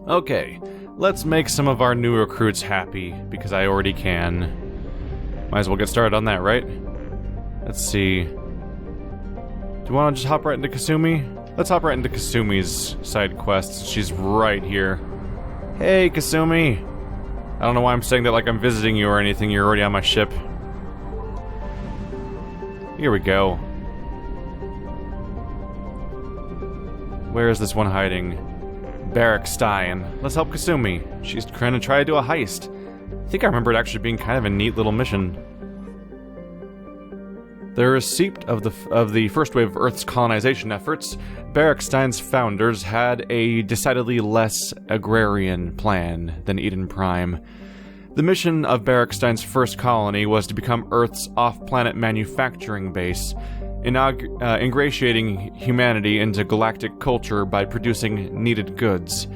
Okay, let's make some of our new recruits happy, because I already can. Might as well get started on that, right? Let's see. Do you want to just hop right into Kasumi? Let's hop right into Kasumi's side quests. She's right here. Hey, Kasumi! I don't know why I'm saying that like I'm visiting you or anything, you're already on my ship. Here we go. Where is this one hiding? Barrackstein. Let's help Kasumi. She's trying to try to do a heist. I think I remember it actually being kind of a neat little mission. The receipt of the first wave of Earth's colonization efforts, Barrackstein's founders had a decidedly less agrarian plan than Eden Prime. The mission of Barrackstein's first colony was to become Earth's off-planet manufacturing base, ingratiating humanity into galactic culture by producing needed goods.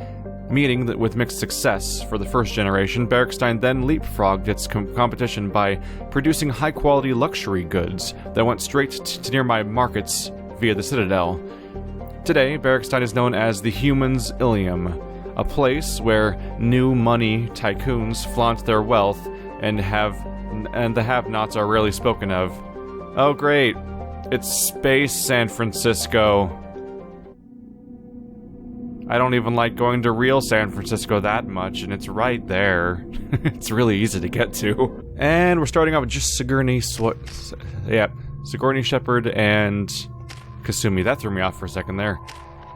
Meeting that with mixed success for the first generation, Barrackstein then leapfrogged its competition by producing high-quality luxury goods that went straight to nearby markets via the Citadel. Today, Barrackstein is known as the Humans' Ilium, a place where new money tycoons flaunt their wealth and the have-nots are rarely spoken of. Oh great, it's Space San Francisco. I don't even like going to real San Francisco that much, and it's right there. It's really easy to get to. And we're starting off with just Sigourney Shepard and Kasumi. That threw me off for a second there.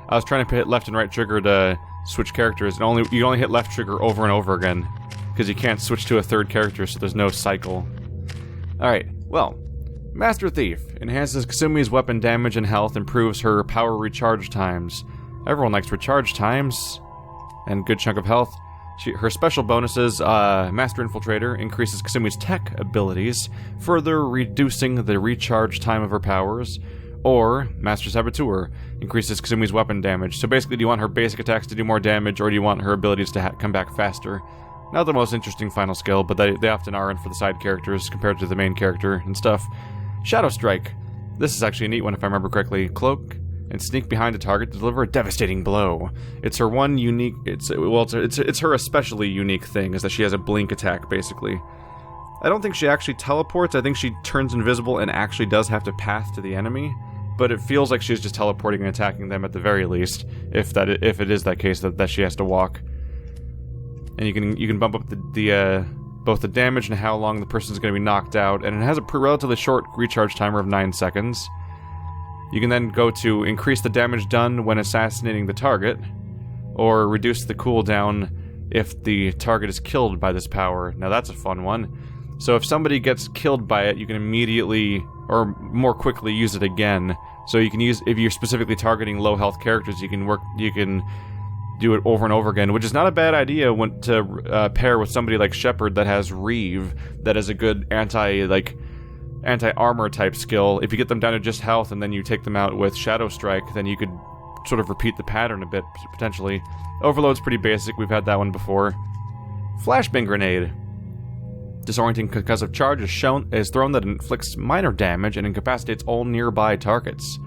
I was trying to hit left and right trigger to switch characters, and you only hit left trigger over and over again, because you can't switch to a third character, so there's no cycle. Alright, well, Master Thief enhances Kasumi's weapon damage and health, improves her power recharge times. Everyone likes recharge times and good chunk of health. Her special bonuses, Master Infiltrator increases Kasumi's tech abilities, further reducing the recharge time of her powers. Or Master Saboteur increases Kasumi's weapon damage. So basically, do you want her basic attacks to do more damage, or do you want her abilities to come back faster? Not the most interesting final skill, but they often aren't for the side characters compared to the main character and stuff. Shadow Strike. This is actually a neat one if I remember correctly. Cloak and sneak behind a target to deliver a devastating blow. It's her one unique... It's her especially unique thing, is that she has a blink attack, basically. I don't think she actually teleports. I think she turns invisible and actually does have to path to the enemy. But it feels like she's just teleporting and attacking them at the very least, if it is that case that she has to walk. And you can bump up both the damage and how long the person's going to be knocked out, and it has a relatively short recharge timer of 9 seconds. You can then go to increase the damage done when assassinating the target, or reduce the cooldown if the target is killed by this power. Now that's a fun one. So if somebody gets killed by it, you can immediately, or more quickly, use it again. So you can use, if you're specifically targeting low health characters, you can do it over and over again, which is not a bad idea when to pair with somebody like Shepard that has Reeve, that is a good anti-armor type skill. If you get them down to just health and then you take them out with Shadow Strike, then you could sort of repeat the pattern a bit, potentially. Overload's pretty basic, we've had that one before. Flashbang Grenade. Disorienting concussive charge is thrown that inflicts minor damage and incapacitates all nearby targets.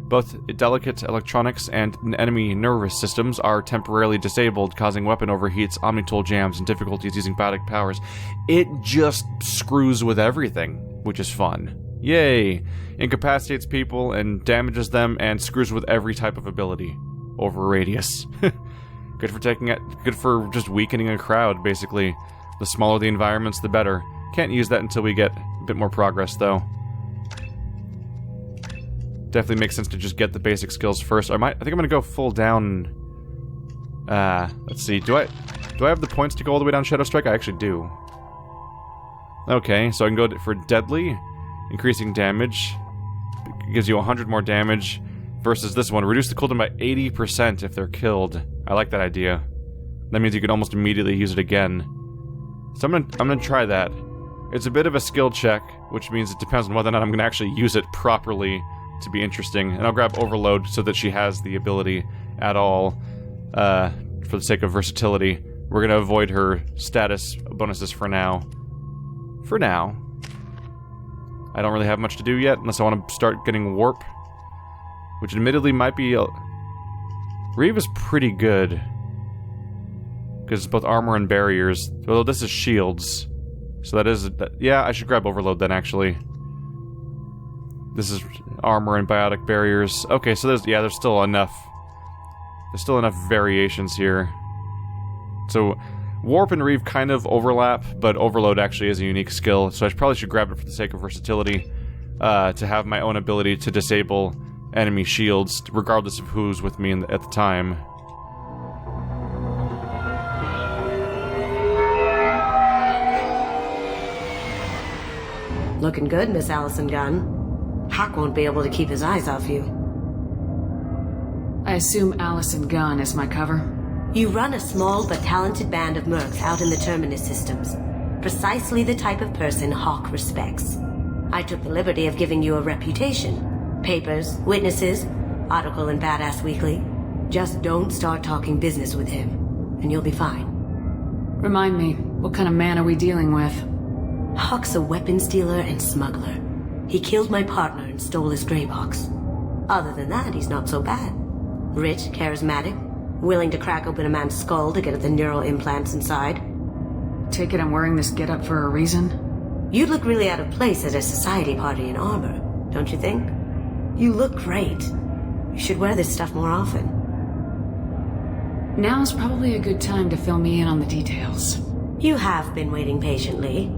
Both delicate electronics and enemy nervous systems are temporarily disabled, causing weapon overheats, omnitool jams, and difficulties using biotic powers. It just screws with everything, which is fun. Yay! Incapacitates people and damages them and screws with every type of ability over a radius. Good for just weakening a crowd, basically. The smaller the environments, the better. Can't use that until we get a bit more progress, though. Definitely makes sense to just get the basic skills first. I think I'm gonna go full down. Let's see. Do I have the points to go all the way down Shadow Strike? I actually do. Okay, so I can go for Deadly, increasing damage. It gives you 100 more damage versus this one. Reduce the cooldown by 80% if they're killed. I like that idea. That means you can almost immediately use it again. So I'm gonna try that. It's a bit of a skill check, which means it depends on whether or not I'm gonna actually use it properly to be interesting. And I'll grab Overload so that she has the ability at all, for the sake of versatility. We're gonna avoid her status bonuses for now. For now. I don't really have much to do yet, unless I want to start getting Warp. Which admittedly might be... Reeve is pretty good. Because it's both armor and barriers. Although this is shields. So that is... yeah, I should grab overload then, actually. This is armor and biotic barriers. Okay, so there's still enough. There's still enough variations here. So, Warp and Reeve kind of overlap, but Overload actually is a unique skill, so I probably should grab it for the sake of versatility, to have my own ability to disable enemy shields, regardless of who's with me at the time. Looking good, Miss Allison Gunn. Hawk won't be able to keep his eyes off you. I assume Allison Gunn is my cover? You run a small but talented band of mercs out in the Terminus systems. Precisely the type of person Hawk respects. I took the liberty of giving you a reputation. Papers, witnesses, article in Badass Weekly. Just don't start talking business with him, and you'll be fine. Remind me, what kind of man are we dealing with? Hawk's a weapons dealer and smuggler. He killed my partner and stole his gray box. Other than that, he's not so bad. Rich, charismatic, willing to crack open a man's skull to get at the neural implants inside. Take it I'm wearing this getup for a reason? You'd look really out of place at a society party in armor, don't you think? You look great. You should wear this stuff more often. Now's probably a good time to fill me in on the details. You have been waiting patiently.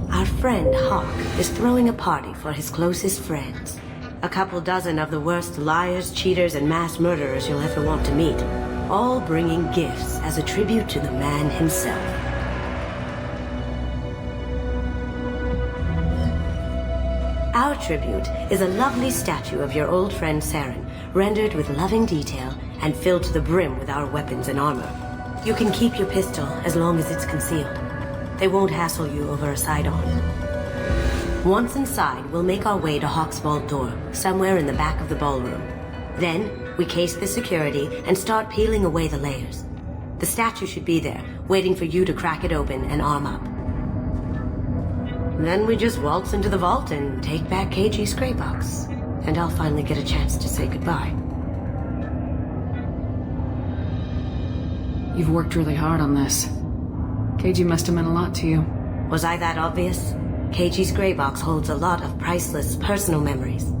Our friend Hawk is throwing a party for his closest friends. A couple dozen of the worst liars, cheaters, and mass murderers you'll ever want to meet. All bringing gifts as a tribute to the man himself. Our tribute is a lovely statue of your old friend Saren, rendered with loving detail and filled to the brim with our weapons and armor. You can keep your pistol as long as it's concealed. They won't hassle you over a side-on. Once inside, we'll make our way to Hawk's vault door, somewhere in the back of the ballroom. Then, we case the security and start peeling away the layers. The statue should be there, waiting for you to crack it open and arm up. Then we just waltz into the vault and take back KG's gray box. And I'll finally get a chance to say goodbye. You've worked really hard on this. KG must have meant a lot to you. Was I that obvious? KG's gray box holds a lot of priceless personal memories.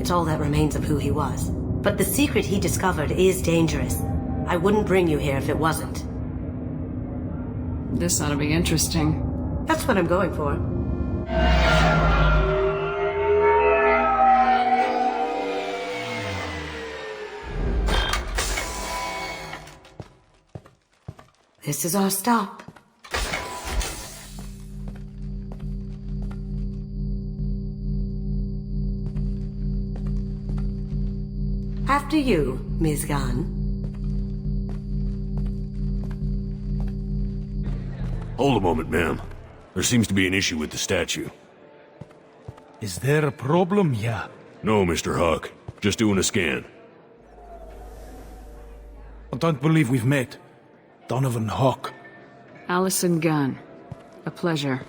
It's all that remains of who he was. But the secret he discovered is dangerous. I wouldn't bring you here if it wasn't. This ought to be interesting. That's what I'm going for. This is our stop. After you, Ms. Gunn. Hold a moment, ma'am. There seems to be an issue with the statue. Is there a problem here? No, Mr. Hawk. Just doing a scan. I don't believe we've met. Donovan Hawk. Allison Gunn. A pleasure.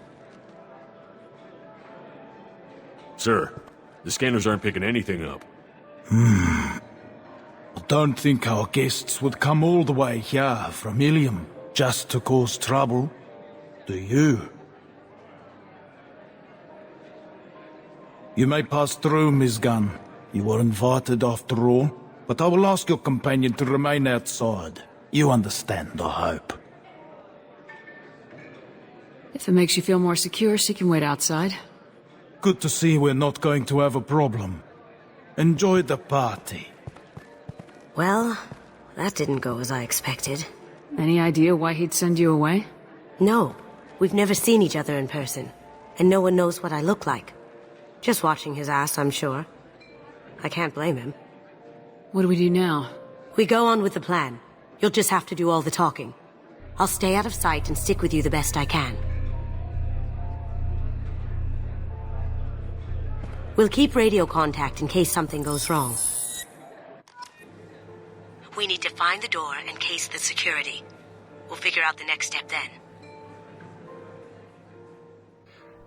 Sir, the scanners aren't picking anything up. I don't think our guests would come all the way here from Ilium just to cause trouble. Do you? You may pass through, Ms. Gunn. You were invited after all, but I will ask your companion to remain outside. You understand, I hope. If it makes you feel more secure, she can wait outside. Good to see we're not going to have a problem. Enjoy the party. Well, that didn't go as I expected. Any idea why he'd send you away? No, we've never seen each other in person, and no one knows what I look like. Just watching his ass, I'm sure. I can't blame him. What do we do now? We go on with the plan. You'll just have to do all the talking. I'll stay out of sight and stick with you the best I can. We'll keep radio contact in case something goes wrong. We need to find the door and case the security. We'll figure out the next step then.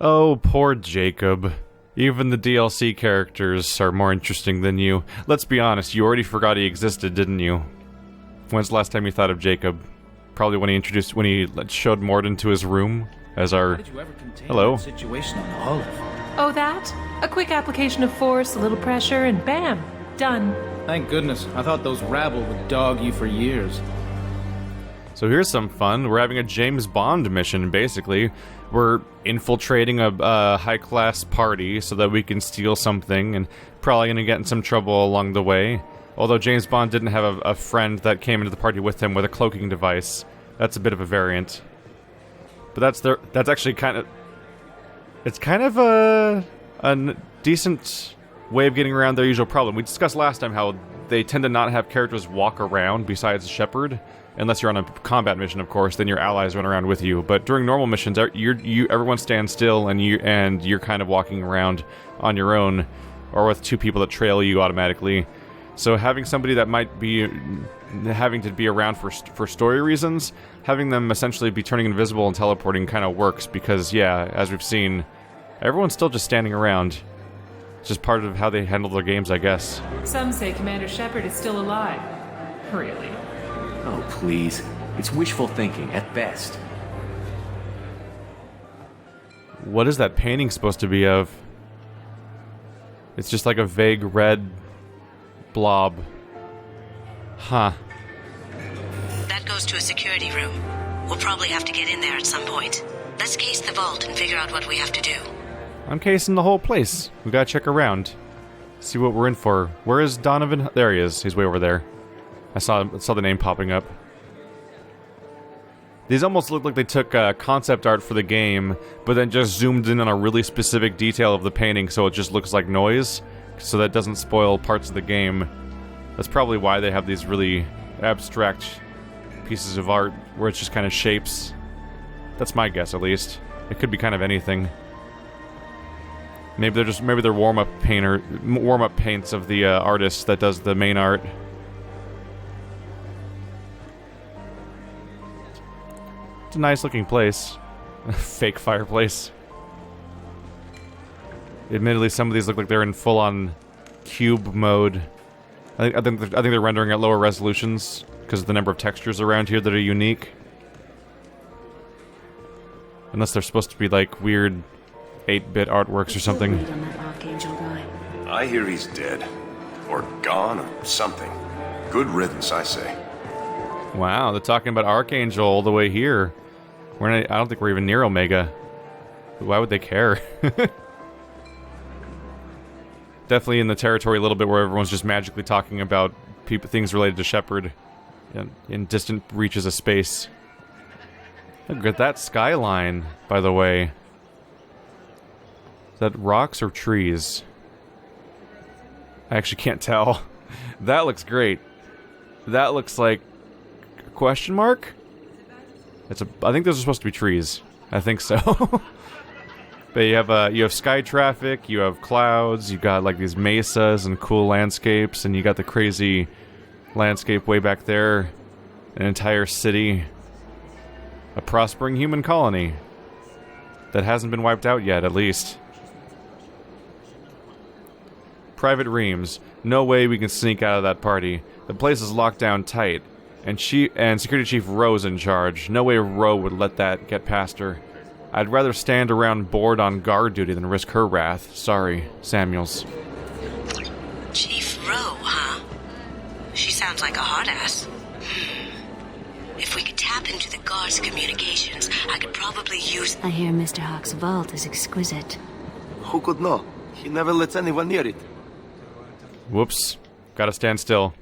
Oh, poor Jacob. Even the DLC characters are more interesting than you. Let's be honest, you already forgot he existed, didn't you? When's the last time you thought of Jacob? Probably when he showed Morden to his room as our... Did you ever contain Hello. that situation on the Olive? Oh, that? A quick application of force, a little pressure, and bam! Done. Thank goodness. I thought those rabble would dog you for years. So here's some fun. We're having a James Bond mission, basically. We're infiltrating a high-class party so that we can steal something, and probably going to get in some trouble along the way. Although James Bond didn't have a friend that came into the party with him with a cloaking device. That's a bit of a variant. But that's actually kind of... It's kind of a decent way of getting around their usual problem. We discussed last time how they tend to not have characters walk around besides Shepard. Unless you're on a combat mission, of course, then your allies run around with you. But during normal missions, everyone stands still, and you're kind of walking around on your own, or with two people that trail you automatically. So having somebody that might be having to be around for story reasons, having them essentially be turning invisible and teleporting kind of works because, yeah, as we've seen, everyone's still just standing around. It's just part of how they handle their games, I guess. Some say Commander Shepard is still alive. Really? Oh, please. It's wishful thinking, at best. What is that painting supposed to be of? It's just like a vague red blob. Huh. That goes to a security room. We'll probably have to get in there at some point. Let's case the vault and figure out what we have to do. I'm casing the whole place. We gotta check around. See what we're in for. Where is Donovan? There he is. He's way over there. I saw the name popping up. These almost look like they took concept art for the game, but then just zoomed in on a really specific detail of the painting so it just looks like noise, so that doesn't spoil parts of the game. That's probably why they have these really abstract pieces of art where it's just kind of shapes. That's my guess, at least. It could be kind of anything. Maybe they're warm-up paints of the artist that does the main art. It's a nice-looking place. Fake fireplace. Admittedly, some of these look like they're in full-on cube mode. I think they're rendering at lower resolutions because of the number of textures around here that are unique. Unless they're supposed to be like weird 8-bit artworks or something. Wait on that Archangel guy. I hear he's dead. Or gone, or something. Good riddance, I say. Wow, they're talking about Archangel all the way here. I don't think we're even near Omega. Why would they care? Definitely in the territory a little bit where everyone's just magically talking about things related to Shepard in distant reaches of space. Look at that skyline, by the way. Is that rocks or trees? I actually can't tell. That looks great. That looks like a question mark? I think those are supposed to be trees. I think so. But you have sky traffic, you have clouds, you got like these mesas and cool landscapes, and you got the crazy landscape way back there. An entire city. A prospering human colony. That hasn't been wiped out yet, at least. Private Reams. No way we can sneak out of that party. The place is locked down tight. And Security Chief Roe's in charge. No way Roe would let that get past her. I'd rather stand around bored on guard duty than risk her wrath. Sorry, Samuels. Chief Roe, huh? She sounds like a hard ass. If we could tap into the guard's communications, I could probably use... I hear Mr. Hawk's vault is exquisite. Who could know? He never lets anyone near it. Whoops. Gotta stand still.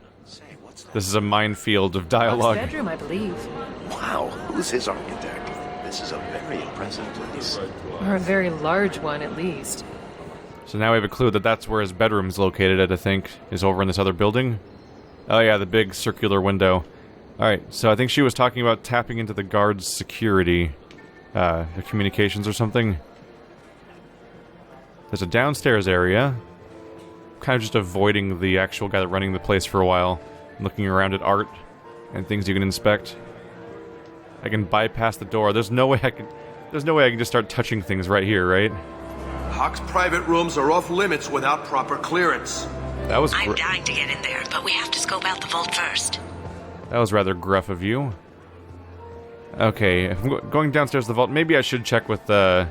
This is a minefield of dialogue. Hawk's bedroom, I believe. Wow, who's his architect? This is a very impressive place. Or a very large one, at least. So now we have a clue that that's where his bedroom's located at, I think, is over in this other building. Oh yeah, the big circular window. Alright, so I think she was talking about tapping into the guard's security, the communications or something. There's a downstairs area. Kind of just avoiding the actual guy running the place for a while. Looking around at art and things you can inspect. I can bypass the door. There's no way I can just start touching things right here, right? Hawk's private rooms are off limits without proper clearance. That was I'm dying to get in there, but we have to scope out the vault first. That was rather gruff of you. Okay, if I'm going downstairs to the vault, maybe I should check with the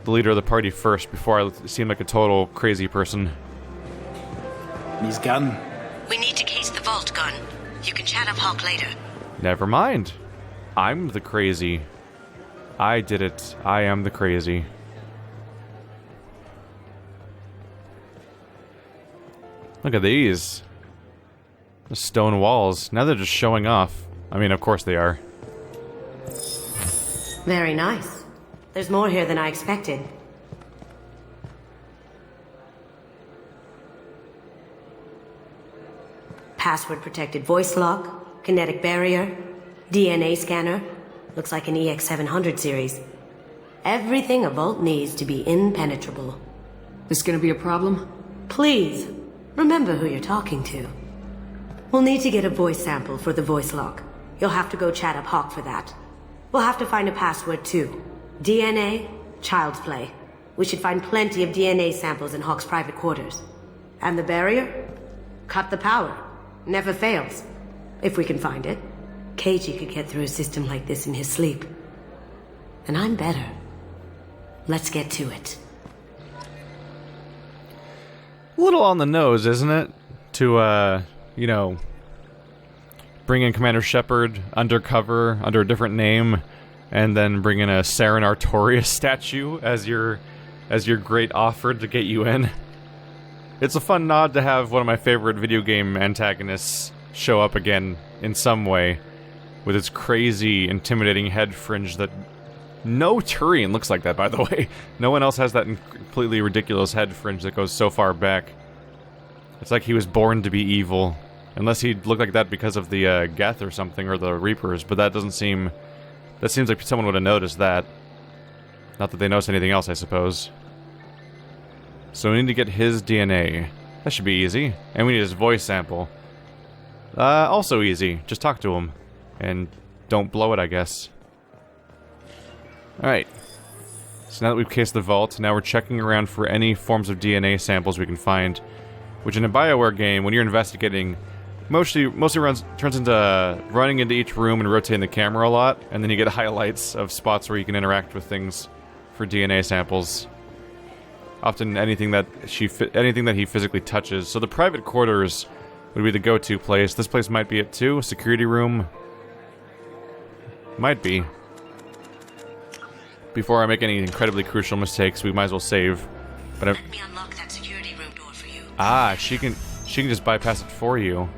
leader of the party first before I seem like a total crazy person. His gun. We need to case the vault, Gun. You can chat up Hawk later. Never mind. I'm the crazy. I did it. I am the crazy. Look at these. The stone walls. Now they're just showing off. I mean, of course they are. Very nice. There's more here than I expected. Password-protected voice lock, kinetic barrier, DNA scanner. Looks like an EX700 series. Everything a vault needs to be impenetrable. This gonna be a problem? Please, remember who you're talking to. We'll need to get a voice sample for the voice lock. You'll have to go chat up Hawk for that. We'll have to find a password too. DNA, child's play. We should find plenty of DNA samples in Hawk's private quarters. And the barrier? Cut the power. Never fails. If we can find it. Keiji could get through a system like this in his sleep. And I'm better. Let's get to it. A little on the nose, isn't it? To, you know, bring in Commander Shepard undercover under a different name, and then bring in a Saren Artorias statue as your great offer to get you in. It's a fun nod to have one of my favorite video game antagonists show up again in some way, with its crazy, intimidating head fringe that... No Turian looks like that, by the way. No one else has that completely ridiculous head fringe that goes so far back. It's like he was born to be evil. Unless he looked like that because of the Geth or something, or the Reapers, but that doesn't seem... That seems like someone would have noticed that. Not that they noticed anything else, I suppose. So we need to get his DNA. That should be easy. And we need his voice sample. Also easy. Just talk to him. And don't blow it, I guess. Alright. So now that we've cased the vault, now we're checking around for any forms of DNA samples we can find. Which in a BioWare game, when you're investigating, mostly turns into running into each room and rotating the camera a lot, and then you get highlights of spots where you can interact with things for DNA samples. Often anything that he physically touches. So the private quarters would be the go-to place. This place might be it too. Security room. Might be. Before I make any incredibly crucial mistakes, we might as well save. But Let me unlock that security room door for you. Ah, she can just bypass it for you.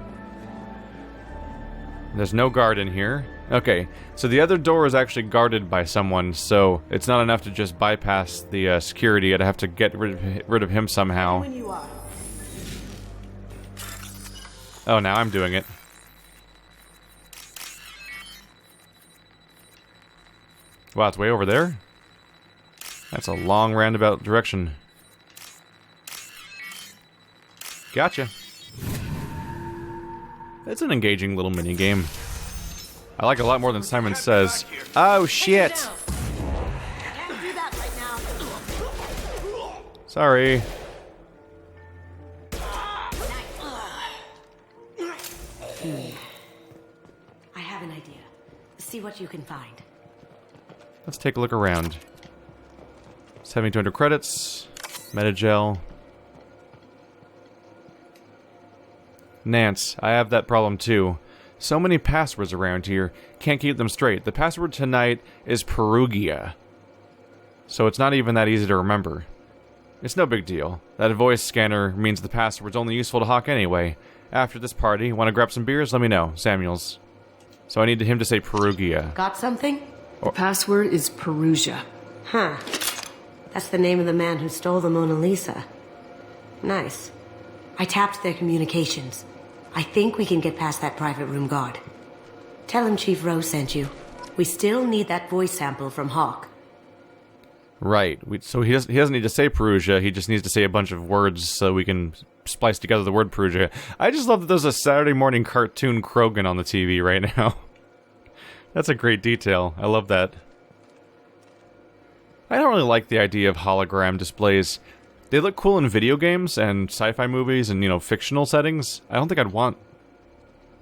There's no guard in here. Okay, so the other door is actually guarded by someone, so it's not enough to just bypass the security. I'd have to get rid of him somehow. Oh, now I'm doing it. Wow, it's way over there? That's a long roundabout direction. Gotcha. It's an engaging little mini-game. I like it a lot more than Simon Says. Oh, shit! Sorry. I have an idea. See what you can find. Let's take a look around. 7,200 credits. Metagel. Nance, I have that problem too. So many passwords around here, can't keep them straight. The password tonight is Perugia. So it's not even that easy to remember. It's no big deal. That voice scanner means the password's only useful to Hawk anyway. After this party, want to grab some beers? Let me know. Samuels. So I need him to say Perugia. Got something? The password is Perugia. Huh. That's the name of the man who stole the Mona Lisa. Nice. I tapped their communications. I think we can get past that private room guard. Tell him Chief Rose sent you. We still need that voice sample from Hawk. Right. So he doesn't need to say Perugia, he just needs to say a bunch of words so we can splice together the word Perugia. I just love that there's a Saturday morning cartoon Krogan on the TV right now. That's a great detail. I love that. I don't really like the idea of hologram displays. They look cool in video games and sci-fi movies and, you know, fictional settings. I don't think I'd want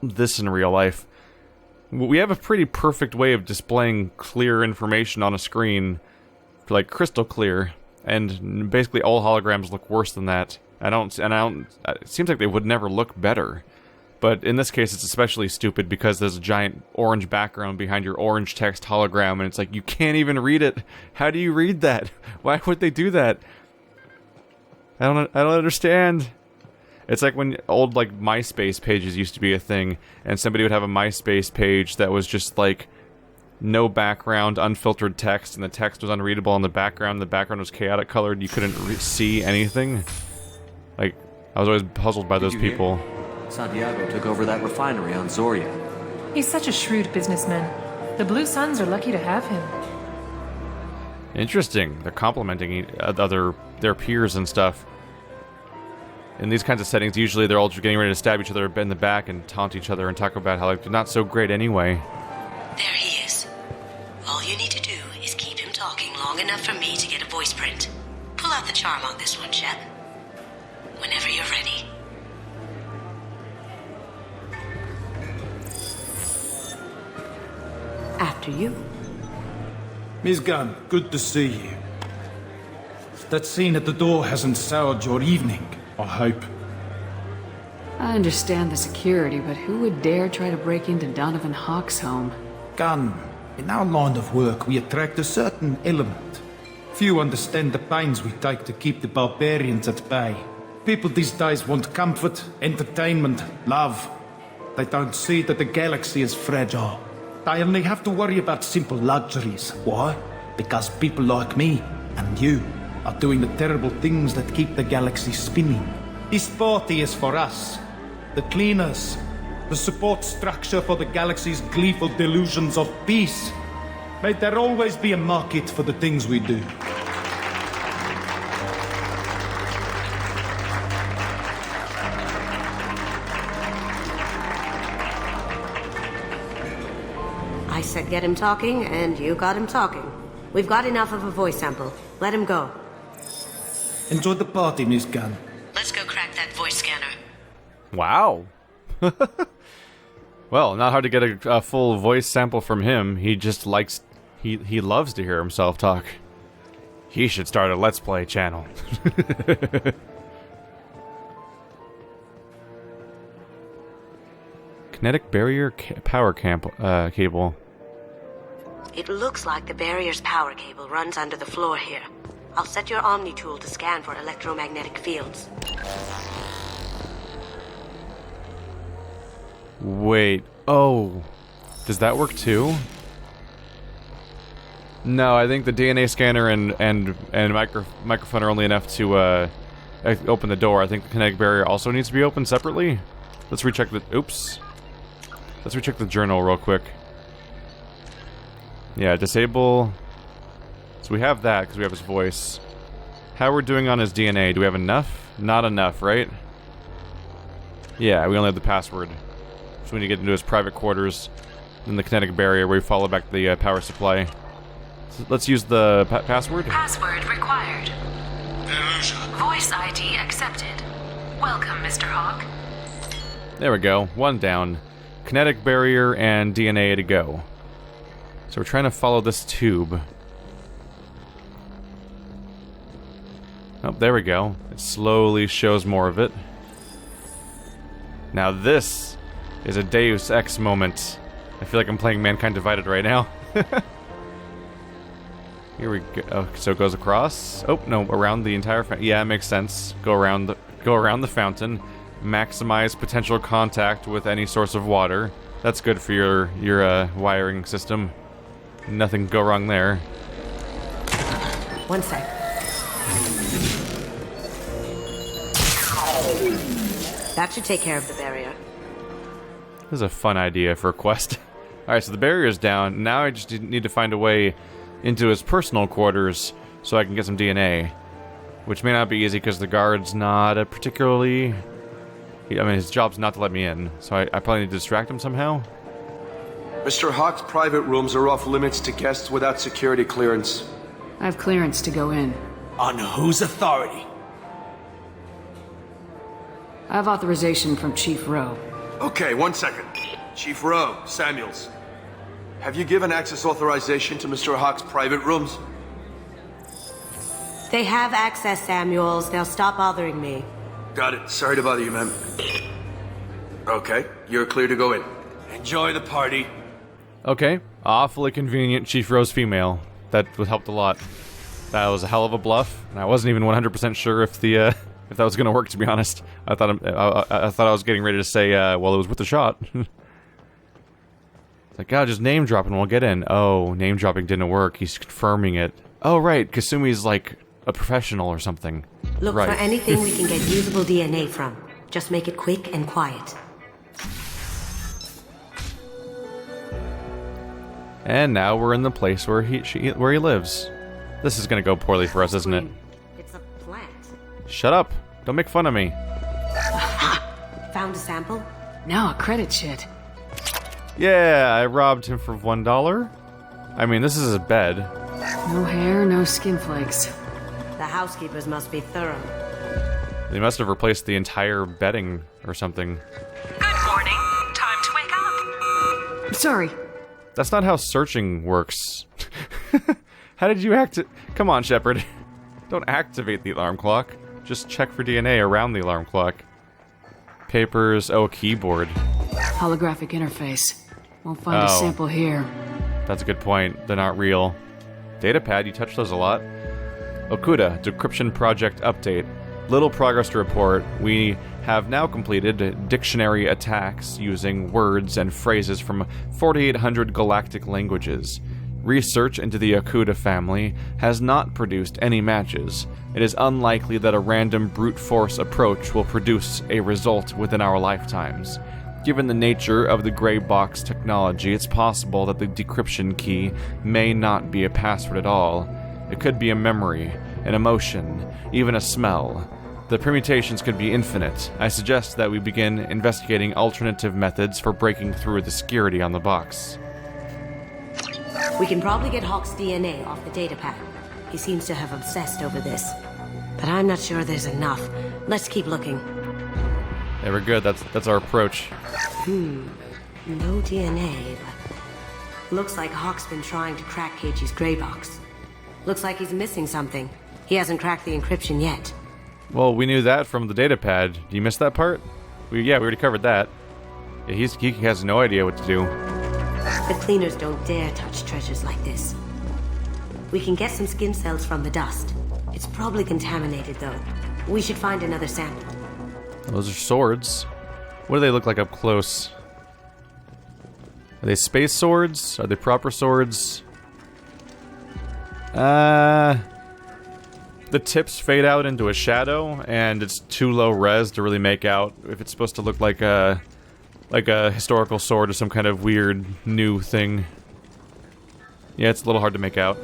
this in real life. We have a pretty perfect way of displaying clear information on a screen, like crystal clear, and basically all holograms look worse than that. It seems like they would never look better. But in this case, it's especially stupid because there's a giant orange background behind your orange text hologram, and it's like, you can't even read it. How do you read that? Why would they do that? I don't understand. It's like when old, like, MySpace pages used to be a thing, and somebody would have a MySpace page that was just, like, no background, unfiltered text, and the text was unreadable on the background was chaotic colored, you couldn't see anything. Like, I was always puzzled by those people. Santiago took over that refinery on Zoria. He's such a shrewd businessman. The Blue Suns are lucky to have him. Interesting. They're complimenting their peers and stuff. In these kinds of settings, usually they're all just getting ready to stab each other in the back and taunt each other and talk about how, like, they're not so great anyway. There he is. All you need to do is keep him talking long enough for me to get a voice print. Pull out the charm on this one, Shep. Whenever you're ready. After you. Miss Gunn, good to see you. That scene at the door hasn't soured your evening, I hope. I understand the security, but who would dare try to break into Donovan Hawk's home? Gunn, in our line of work, we attract a certain element. Few understand the pains we take to keep the barbarians at bay. People these days want comfort, entertainment, love. They don't see that the galaxy is fragile. They only have to worry about simple luxuries. Why? Because people like me and you are doing the terrible things that keep the galaxy spinning. This party is for us, the cleaners, the support structure for the galaxy's gleeful delusions of peace. May there always be a market for the things we do. I said get him talking, and you got him talking. We've got enough of a voice sample. Let him go. Enjoy the party, Miss Gunn. Let's go crack that voice scanner. Wow. Well, not hard to get a full voice sample from him. He just likes... He loves to hear himself talk. He should start a Let's Play channel. Kinetic barrier power cable. It looks like the barrier's power cable runs under the floor here. I'll set your Omni tool to scan for electromagnetic fields. Wait. Oh. Does that work too? No, I think the DNA scanner and microphone are only enough to open the door. I think the kinetic barrier also needs to be opened separately. Let's recheck the... Oops. Let's recheck the journal real quick. Yeah, disable... So we have that because we have his voice. How we're doing on his DNA? Do we have enough? Not enough, right? Yeah, we only have the password. So we need to get into his private quarters. Then the kinetic barrier where we follow back the power supply. So let's use the password. Password required. Voice ID accepted. Welcome, Mr. Hawk. There we go. One down. Kinetic barrier and DNA to go. So we're trying to follow this tube. Oh, there we go. It slowly shows more of it. Now this is a Deus Ex moment. I feel like I'm playing Mankind Divided right now. Here we go. Oh, so it goes across. Oh no, around the entire. Yeah, it makes sense. Go around the fountain. Maximize potential contact with any source of water. That's good for your wiring system. Nothing can go wrong there. One sec. That should take care of the barrier. This is a fun idea for a quest. Alright, so the barrier is down. Now I just need to find a way into his personal quarters so I can get some DNA. Which may not be easy because the guard's not a particularly... I mean, his job's not to let me in. So I probably need to distract him somehow. Mr. Hawk's private rooms are off limits to guests without security clearance. I have clearance to go in. On whose authority? I have authorization from Chief Rowe. Okay, 1 second. Chief Rowe, Samuels. Have you given access authorization to Mr. Hawk's private rooms? They have access, Samuels. They'll stop bothering me. Got it. Sorry to bother you, ma'am. Okay, you're clear to go in. Enjoy the party. Okay, awfully convenient Chief Rose female. That helped a lot. That was a hell of a bluff, and I wasn't even 100% sure if the if that was gonna work. To be honest, I thought I was getting ready to say, well, it was worth a shot. It's like, God, just name drop and we'll get in. Oh, name dropping didn't work. He's confirming it. Oh, right, Kasumi's like a professional or something. Look right. for anything we can get usable DNA from. Just make it quick and quiet. And now we're in the place where he lives. This is gonna go poorly for us, isn't it? It's a plant. Shut up! Don't make fun of me. Found a sample? Now a credit shit. Yeah, I robbed him for $1. I mean, this is his bed. No hair, no skin flakes. The housekeepers must be thorough. They must have replaced the entire bedding or something. Good morning. Time to wake up. Sorry. That's not how searching works. How did you Come on, Shepard. Don't activate the alarm clock. Just check for DNA around the alarm clock. Papers. Oh, keyboard. Holographic interface. Won't find a sample here. That's a good point. They're not real. Datapad, you touch those a lot. Okuda, decryption project update. Little progress to report. We have now completed dictionary attacks using words and phrases from 4,800 galactic languages. Research into the Okuda family has not produced any matches. It is unlikely that a random brute force approach will produce a result within our lifetimes. Given the nature of the gray box technology, it's possible that the decryption key may not be a password at all. It could be a memory, an emotion, even a smell. The permutations could be infinite. I suggest that we begin investigating alternative methods for breaking through the security on the box. We can probably get Hawk's DNA off the datapad. He seems to have obsessed over this. But I'm not sure there's enough. Let's keep looking. Yeah, we're good. That's our approach. No DNA, but... Looks like Hawk's been trying to crack KG's gray box. Looks like he's missing something. He hasn't cracked the encryption yet. Well, we knew that from the datapad. Did you miss that part? We already covered that. Yeah, he has no idea what to do. The cleaners don't dare touch treasures like this. We can get some skin cells from the dust. It's probably contaminated, though. We should find another sample. Those are swords. What do they look like up close? Are they space swords? Are they proper swords? The tips fade out into a shadow, and it's too low res to really make out if it's supposed to look like a historical sword or some kind of weird new thing. Yeah, it's a little hard to make out.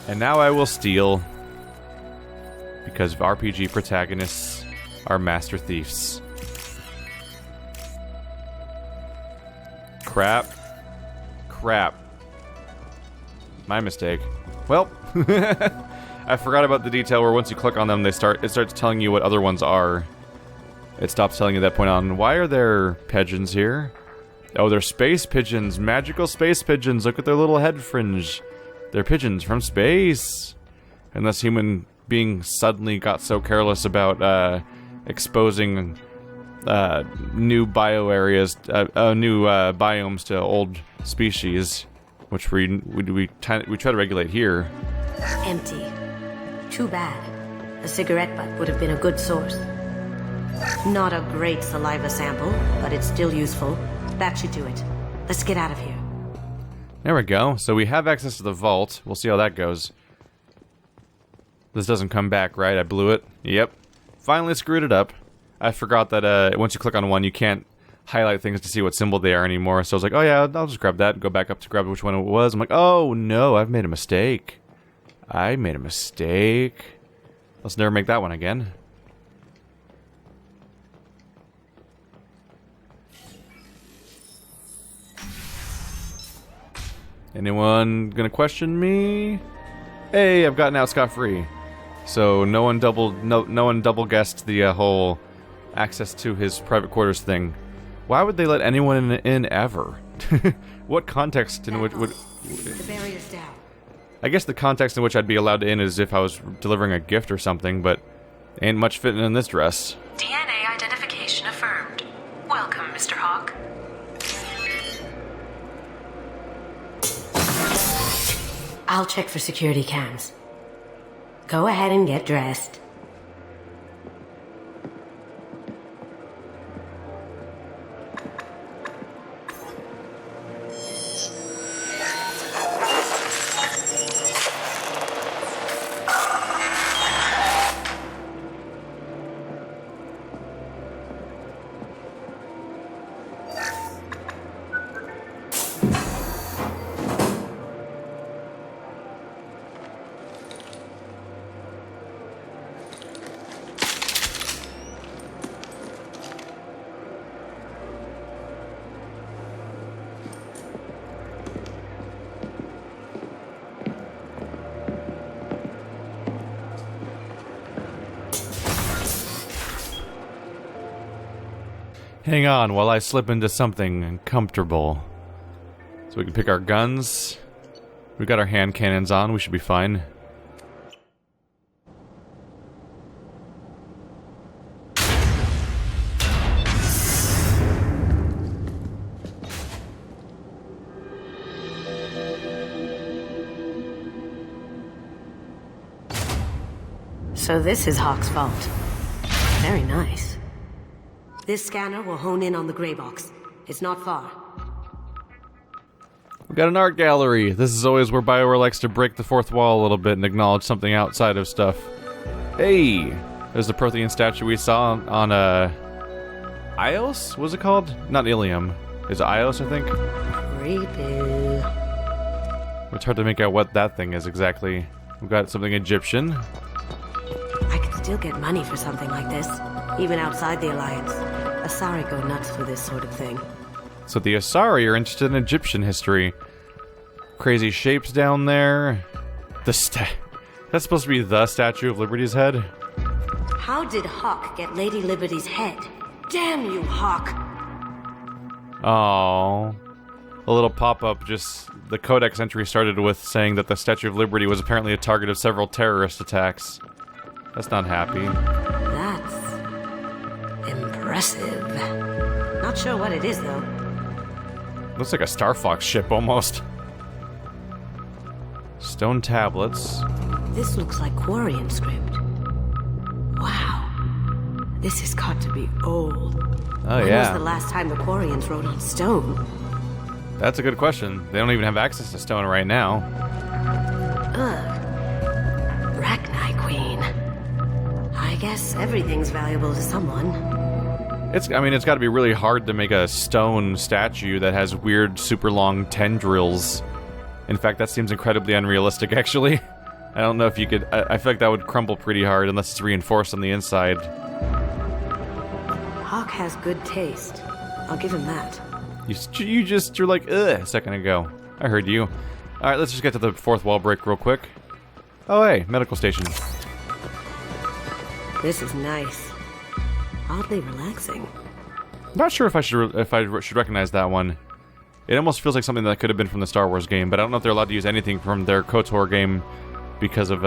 And now I will steal, because RPG protagonists are master thieves. Crap. My mistake. Well, I forgot about the detail where once you click on them, it starts telling you what other ones are. It stops telling you at that point on. Why are there pigeons here? Oh, they're space pigeons. Magical space pigeons. Look at their little head fringe. They're pigeons from space. Unless human beings suddenly got so careless about exposing new bio areas, new biomes to old species, which we try to regulate here. Empty. Too bad. A cigarette butt would have been a good source. Not a great saliva sample, but it's still useful. That should do it. Let's get out of here. There we go. So we have access to the vault. We'll see how that goes. This doesn't come back, right? I blew it. Yep. Finally screwed it up. I forgot that once you click on one, you can't highlight things to see what symbol they are anymore. So I was like, oh yeah, I'll just grab that and go back up to grab which one it was. I'm like, oh no, I've made a mistake. I made a mistake. Let's never make that one again. Anyone gonna question me? Hey, I've gotten out scot-free. So no one double guessed the whole access to his private quarters thing. Why would they let anyone in ever? What context in which would... The barrier's down. I guess the context in which I'd be allowed in is if I was delivering a gift or something, but ain't much fitting in this dress. DNA identification affirmed. Welcome, Mr. Hawk. I'll check for security cams. Go ahead and get dressed. Hang on while I slip into something comfortable. So we can pick our guns. We got our hand cannons on, we should be fine. So this is Hawk's vault. Very nice. This scanner will hone in on the gray box. It's not far. We got an art gallery. This is always where BioWare likes to break the fourth wall a little bit and acknowledge something outside of stuff. Hey! There's the Prothean statue we saw on, Ios? What was it called? Not Ilium. Is it Ios, I think? Creepy. It's hard to make out what that thing is exactly. We've got something Egyptian. I could still get money for something like this, even outside the Alliance. Asari go nuts for this sort of thing. So the Asari are interested in Egyptian history. Crazy shapes down there. That's supposed to be the Statue of Liberty's head? How did Hawk get Lady Liberty's head? Damn you, Hawk! Oh, a little pop-up. Just the Codex entry started with saying that the Statue of Liberty was apparently a target of several terrorist attacks. That's not happy. That's impressive. Not sure what it is, though. Looks like a Star Fox ship, almost. Stone tablets. This looks like Quarian script. Wow. This has got to be old. Oh, When yeah. was the last time the Quarians wrote on stone? That's a good question. They don't even have access to stone right now. Ugh. Rachni Queen. I guess everything's valuable to someone. It's got to be really hard to make a stone statue that has weird, super long tendrils. In fact, that seems incredibly unrealistic, actually. I don't know if you could... I feel like that would crumble pretty hard unless it's reinforced on the inside. Hawk has good taste. I'll give him that. You're like, ugh, a second ago. I heard you. Alright, let's just get to the fourth wall break real quick. Oh, hey, medical station. This is nice. Oddly relaxing. I'm not sure if I should recognize that one. It almost feels like something that could have been from the Star Wars game, but I don't know if they're allowed to use anything from their KOTOR game because of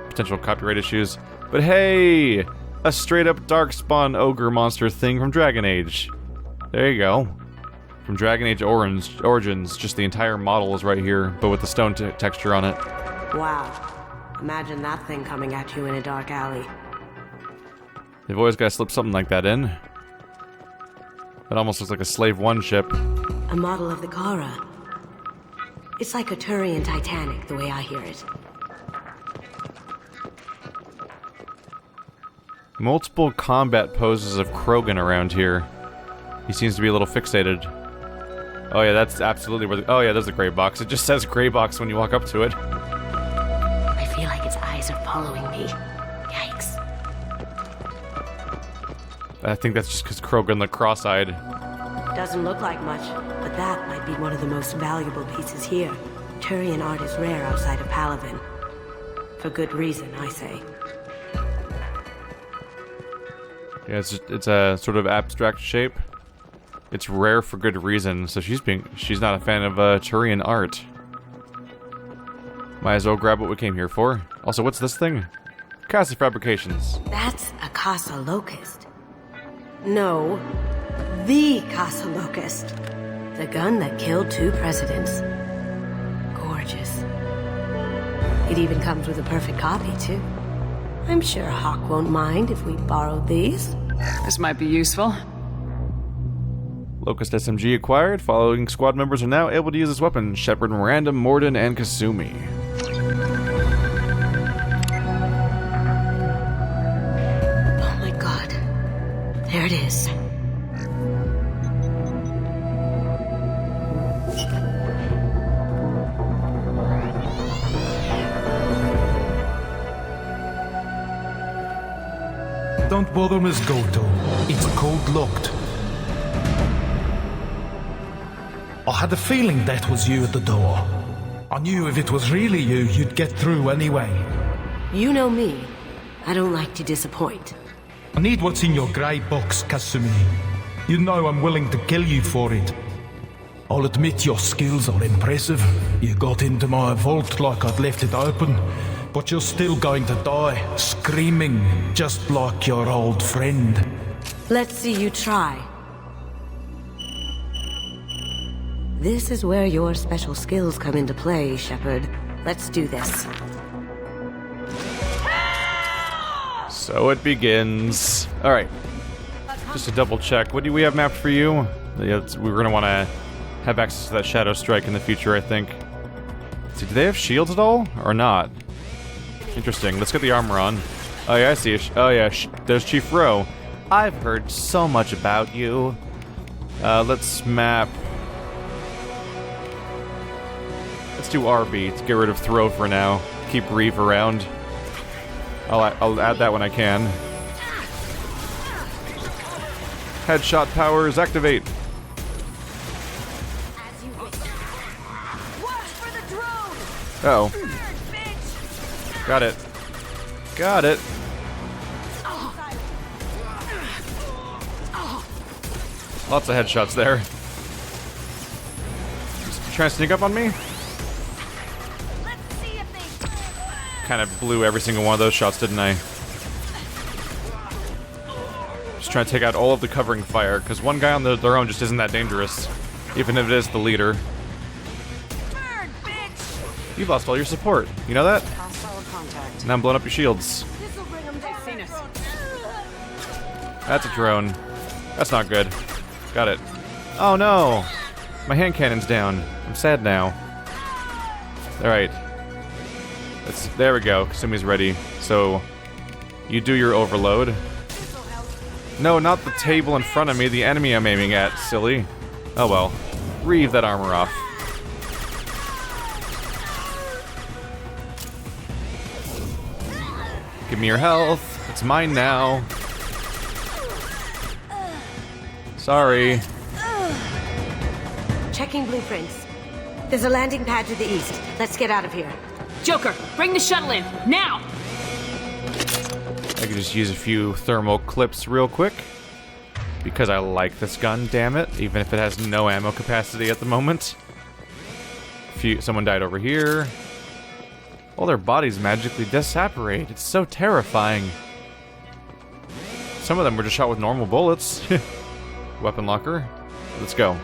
potential copyright issues. But hey, a straight-up Darkspawn ogre monster thing from Dragon Age. There you go. From Dragon Age Origins, just the entire model is right here, but with the stone texture on it. Wow. Imagine that thing coming at you in a dark alley. They've always got to slip something like that in. That almost looks like a Slave 1 ship. A model of the Kara. It's like a Turian Titanic, the way I hear it. Multiple combat poses of Krogan around here. He seems to be a little fixated. Oh yeah, that's absolutely where the... Oh yeah, there's the gray box. It just says gray box when you walk up to it. I feel like its eyes are following me. Yikes. I think that's just because Krogan look cross-eyed. Doesn't look like much, but that might be one of the most valuable pieces here. Turian art is rare outside of Palaven. For good reason, I say. Yeah, it's a sort of abstract shape. It's rare for good reason, so she's not a fan of Turian art. Might as well grab what we came here for. Also, what's this thing? Casa Fabrications. That's a Casa Locust. No, the Casa Locust. The gun that killed 2 presidents. Gorgeous. It even comes with a perfect copy, too. I'm sure Hawk won't mind if we borrowed these. This might be useful. Locust SMG acquired. Following squad members are now able to use this weapon. Shepard, Miranda, Morden, and Kasumi. Oh my god. There it is. Don't bother, Miss Goto. It's code locked. I had a feeling that was you at the door. I knew if it was really you, you'd get through anyway. You know me. I don't like to disappoint. I need what's in your grey box, Kasumi. You know I'm willing to kill you for it. I'll admit your skills are impressive. You got into my vault like I'd left it open, but you're still going to die, screaming, just like your old friend. Let's see you try. This is where your special skills come into play, Shepard. Let's do this. So it begins. Alright. Just to double check, what do we have mapped for you? Yeah, we're going to want to have access to that Shadow Strike in the future, I think. So do they have shields at all? Or not? Interesting. Let's get the armor on. Oh yeah, I see. Oh yeah, there's Chief Rowe. I've heard so much about you. Let's map... Let's do RB to get rid of throw for now. Keep Reeve around. I'll add that when I can. Headshot powers activate. Uh-oh. Got it. Got it. Lots of headshots there. Just trying to sneak up on me? Kind of blew every single one of those shots, didn't I? Just trying to take out all of the covering fire, because one guy on their own just isn't that dangerous, even if it is the leader. You've lost all your support. You know that? Now I'm blowing up your shields. That's a drone. That's not good. Got it. Oh no! My hand cannon's down. I'm sad now. Alright. There we go. Kasumi's ready. So, you do your overload. No, not the table in front of me. The enemy I'm aiming at, silly. Oh well. Reeve that armor off. Give me your health. It's mine now. Sorry. Checking blueprints. There's a landing pad to the east. Let's get out of here. Joker, bring the shuttle in, now! I could just use a few thermal clips real quick. Because I like this gun, damn it. Even if it has no ammo capacity at the moment. Someone died over here. All their bodies magically disapparate. It's so terrifying. Some of them were just shot with normal bullets. Weapon locker. Let's go.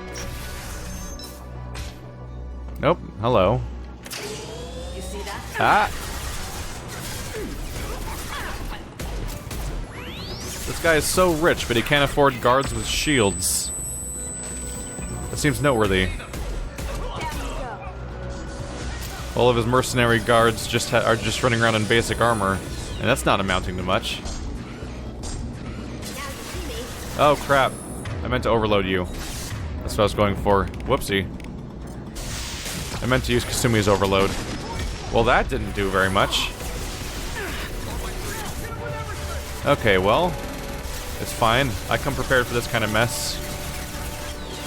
Nope. Hello. You see that? Ah! This guy is so rich, but he can't afford guards with shields. That seems noteworthy. All of his mercenary guards are just running around in basic armor, and that's not amounting to much. Oh crap. I meant to overload you. That's what I was going for. Whoopsie. I meant to use Kasumi's overload. Well, that didn't do very much. Okay, well, it's fine. I come prepared for this kind of mess.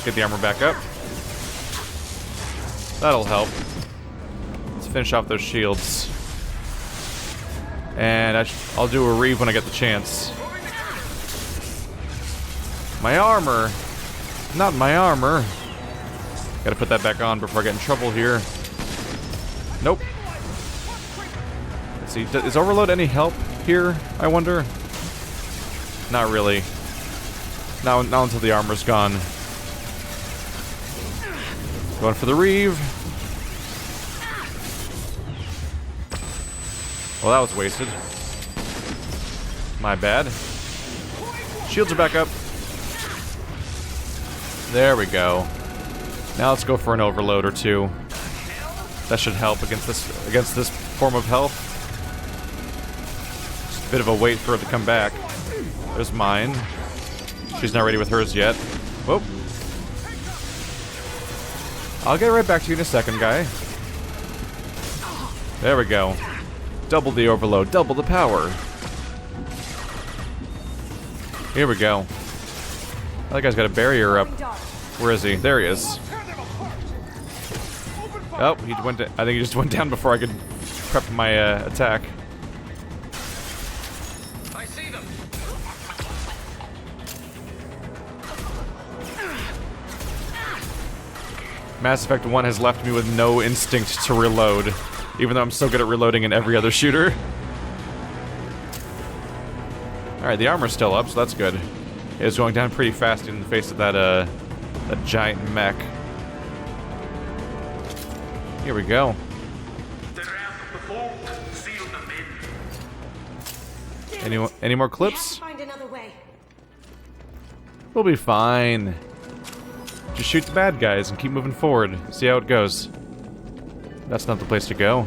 Get the armor back up. That'll help. Let's finish off those shields. And I'll do a Reeve when I get the chance. My armor! Not my armor! Gotta put that back on before I get in trouble here. Nope. Let's see, is overload any help here, I wonder? Not really. Not until the armor's gone. Going for the reeve. Well, that was wasted. My bad. Shields are back up. There we go. Now let's go for an overload or two. That should help against this form of health. Just a bit of a wait for it to come back. There's mine. She's not ready with hers yet. Whoop. I'll get right back to you in a second, guy. There we go. Double the overload, double the power. Here we go. That guy's got a barrier up. Where is he? There he is. Oh, he went. I think he just went down before I could prep my attack. I see them. Mass Effect 1 has left me with no instinct to reload, even though I'm so good at reloading in every other shooter. Alright, the armor's still up, so that's good. It was going down pretty fast in the face of that giant mech. Here we go. Any more clips? Find another way. We'll be fine. Just shoot the bad guys and keep moving forward. See how it goes. That's not the place to go.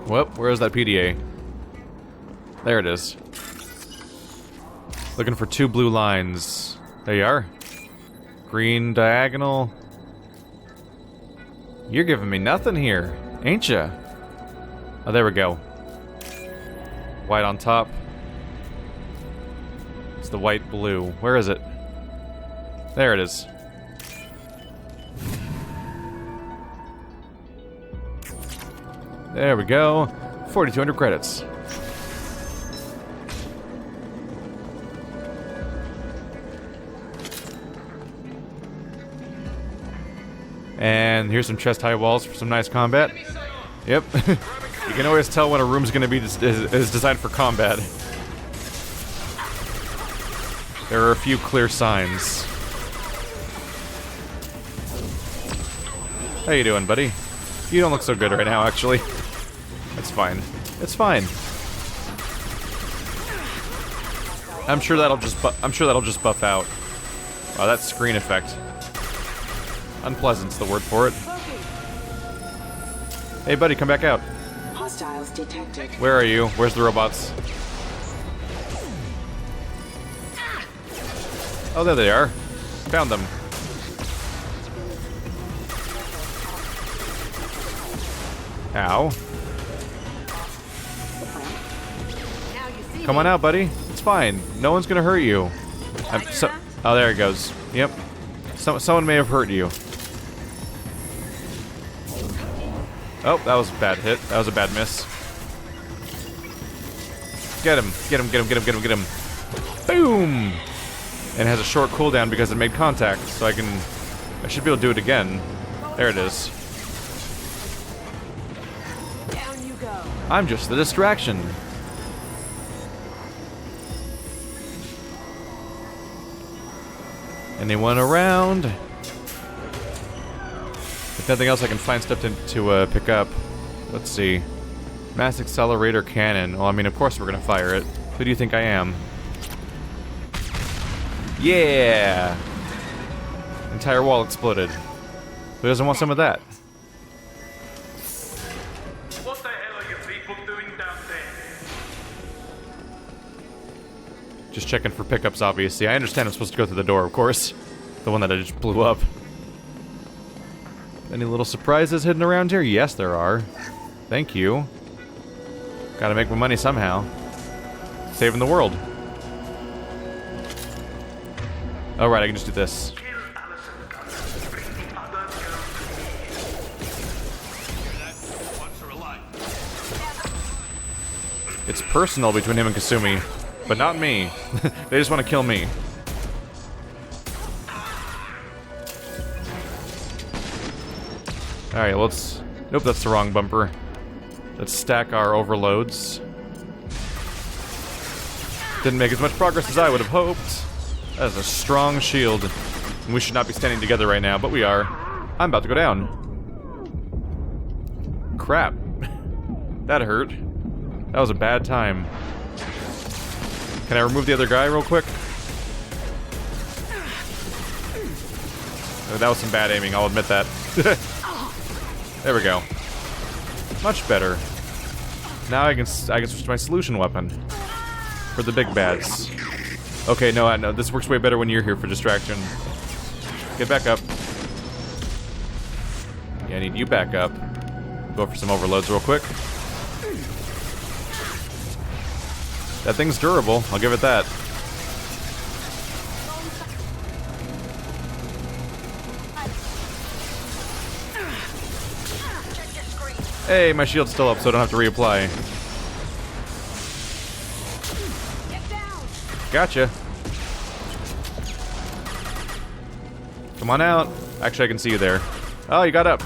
Well, where is that PDA? There it is. Looking for 2 blue lines. There you are. Green diagonal. You're giving me nothing here, ain't ya? Oh, there we go. White on top. It's the white blue. Where is it? There it is. There we go. 4,200 credits. And here's some chest-high walls for some nice combat. Yep. You can always tell when a room's going to be is designed for combat. There are a few clear signs. How you doing, buddy? You don't look so good right now, actually. It's fine. It's fine. I'm sure that'll just buff out. Wow, that screen effect. Unpleasant's the word for it. Hey, buddy, come back out. Hostiles detected. Where are you? Where's the robots? Oh, there they are. Found them. Ow. Come on out, buddy. It's fine. No one's gonna hurt you. Oh, there it goes. Yep. Someone may have hurt you. Oh, that was a bad hit. That was a bad miss. Get him. Get him, get him, get him, get him, get him. Boom! And it has a short cooldown because it made contact, so I should be able to do it again. There it is. Down you go. I'm just the distraction. Anyone around? If nothing else, I can find stuff to pick up. Let's see. Mass accelerator cannon. Well, I mean, of course we're gonna fire it. Who do you think I am? Yeah! Entire wall exploded. Who doesn't want some of that? What the hell are you people doing down there? Just checking for pickups, obviously. I understand I'm supposed to go through the door, of course. The one that I just blew up. Any little surprises hidden around here? Yes, there are. Thank you. Gotta make my money somehow. Saving the world. Alright, I can just do this. It's personal between him and Kasumi, but not me. They just want to kill me. Alright, let's... Nope, that's the wrong bumper. Let's stack our overloads. Didn't make as much progress as I would have hoped. That is a strong shield. And we should not be standing together right now, but we are. I'm about to go down. Crap. That hurt. That was a bad time. Can I remove the other guy real quick? Oh, that was some bad aiming, I'll admit that. There we go. Much better. Now I can switch to my solution weapon for the big bads. Okay, no, this works way better when you're here for distraction. Get back up. Yeah, I need you back up. Go for some overloads real quick. That thing's durable, I'll give it that. Hey, my shield's still up, so I don't have to reapply. Gotcha. Come on out. Actually, I can see you there. Oh, you got up.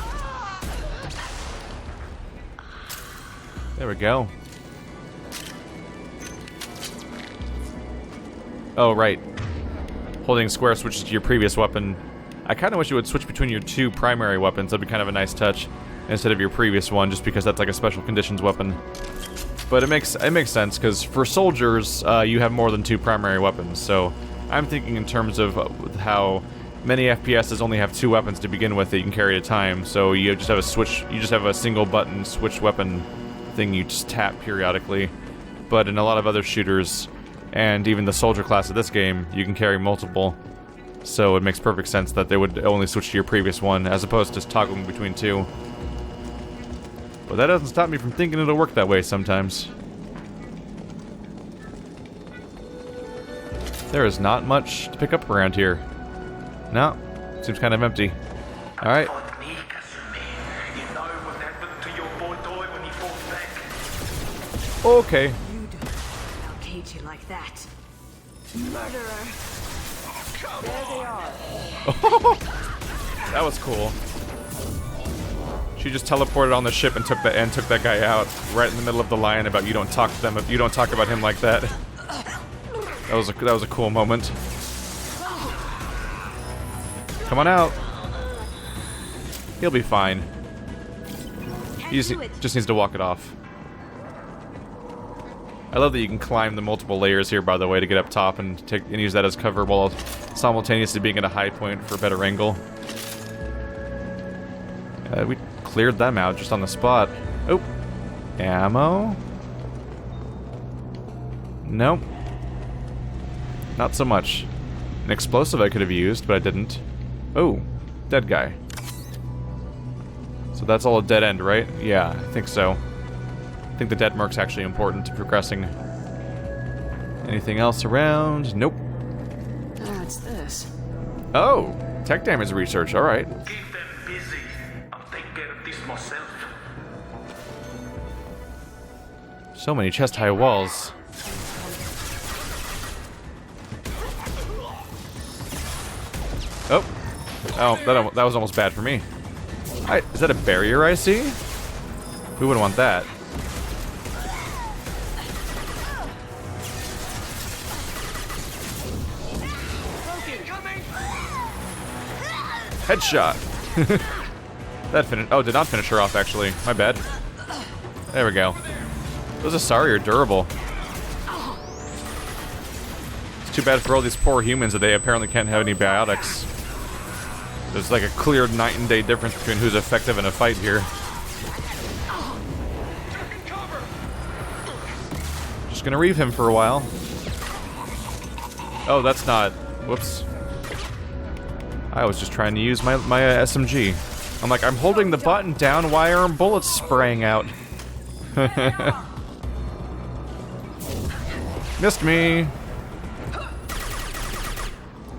There we go. Oh, right. Holding square switches to your previous weapon. I kind of wish it would switch between your two primary weapons. That'd be kind of a nice touch. Instead of your previous one, just because that's like a special conditions weapon. But it makes sense, because for soldiers, you have more than two primary weapons, so I'm thinking in terms of how many FPSs only have two weapons to begin with that you can carry at a time, so you just have a switch, you just have a single button switch weapon thing you just tap periodically. But in a lot of other shooters, and even the soldier class of this game, you can carry multiple, so it makes perfect sense that they would only switch to your previous one, as opposed to just toggling between two. But that doesn't stop me from thinking it'll work that way sometimes. There is not much to pick up around here. No, seems kind of empty. Alright. Okay. You don't I'll cage you like that. Murderer. There they are. That was cool. She just teleported on the ship and took that guy out right in the middle of the line about you don't talk to them if you don't talk about him like that. That was a cool moment. Come on out. He'll be fine. He just needs to walk it off. I love that you can climb the multiple layers here, by the way, to get up top and use that as cover while simultaneously being at a high point for a better angle. We cleared them out just on the spot. Oh, ammo? Nope. Not so much. An explosive I could have used, but I didn't. Oh, dead guy. So that's all a dead end, right? Yeah, I think so. I think the dead mark's actually important to progressing. Anything else around? Nope. What's this? Oh, tech damage research, alright. Keep them busy. I'll take care of this myself. So many chest-high walls. Oh, that was almost bad for me. Is that a barrier I see? We wouldn't want that. Headshot. That did not finish her off, actually. My bad. There we go. Those Asari are durable. It's too bad for all these poor humans that they apparently can't have any biotics. There's like a clear night and day difference between who's effective in a fight here. Just gonna reave him for a while. Oh, that's not... Whoops. I was just trying to use my SMG. I'm like, I'm holding the button down, why aren't bullets spraying out? Missed me.